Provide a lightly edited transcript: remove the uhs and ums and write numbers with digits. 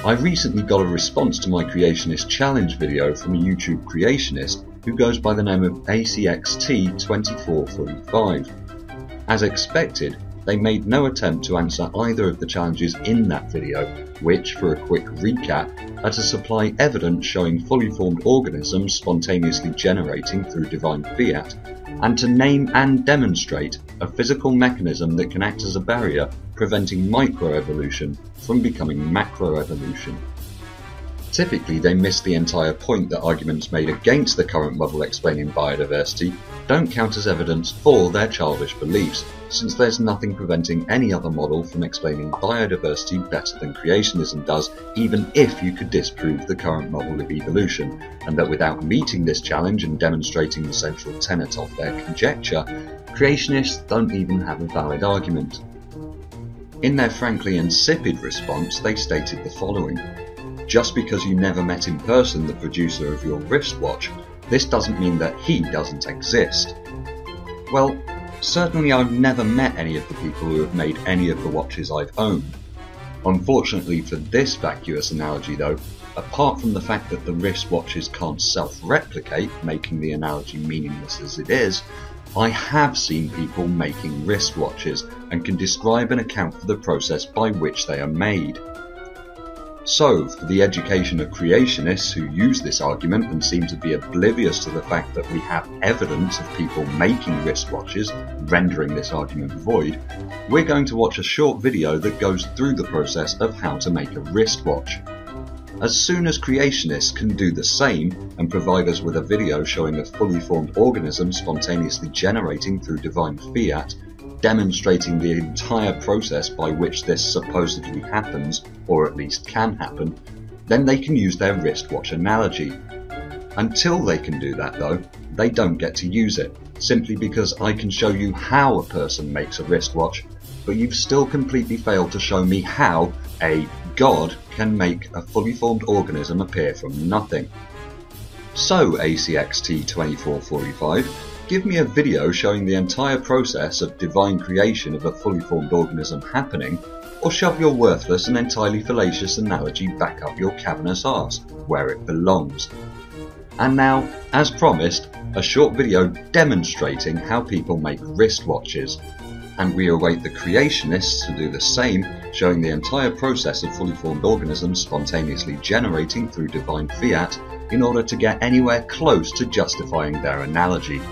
I recently got a response to my Creationist challenge video from a YouTube creationist who goes by the name of ACXT2445. As expected, they made no attempt to answer either of the challenges in that video, which, for a quick recap, are to supply evidence showing fully formed organisms spontaneously generating through divine fiat, and to name and demonstrate a physical mechanism that can act as a barrier preventing microevolution from becoming macroevolution. Typically, they miss the entire point that arguments made against the current model explaining biodiversity don't count as evidence for their childish beliefs, since there's nothing preventing any other model from explaining biodiversity better than creationism does, even if you could disprove the current model of evolution, and that without meeting this challenge and demonstrating the central tenet of their conjecture, creationists don't even have a valid argument. In their frankly insipid response, they stated the following: just because you never met in person the producer of your wristwatch, this doesn't mean that he doesn't exist. Well, certainly I've never met any of the people who have made any of the watches I've owned. Unfortunately for this vacuous analogy though, apart from the fact that the wristwatches can't self-replicate, making the analogy meaningless as it is, I have seen people making wristwatches and can describe and account for the process by which they are made. So, for the education of creationists who use this argument and seem to be oblivious to the fact that we have evidence of people making wristwatches, rendering this argument void, we're going to watch a short video that goes through the process of how to make a wristwatch. As soon as creationists can do the same and provide us with a video showing a fully formed organism spontaneously generating through divine fiat, demonstrating the entire process by which this supposedly happens, or at least can happen, then they can use their wristwatch analogy. Until they can do that though, they don't get to use it, simply because I can show you how a person makes a wristwatch, but you've still completely failed to show me how a god can make a fully formed organism appear from nothing. So ACXT2445, give me a video showing the entire process of divine creation of a fully formed organism happening, or shove your worthless and entirely fallacious analogy back up your cavernous arse, where it belongs. And now, as promised, a short video demonstrating how people make wristwatches. And we await the creationists to do the same, showing the entire process of fully formed organisms spontaneously generating through divine fiat in order to get anywhere close to justifying their analogy.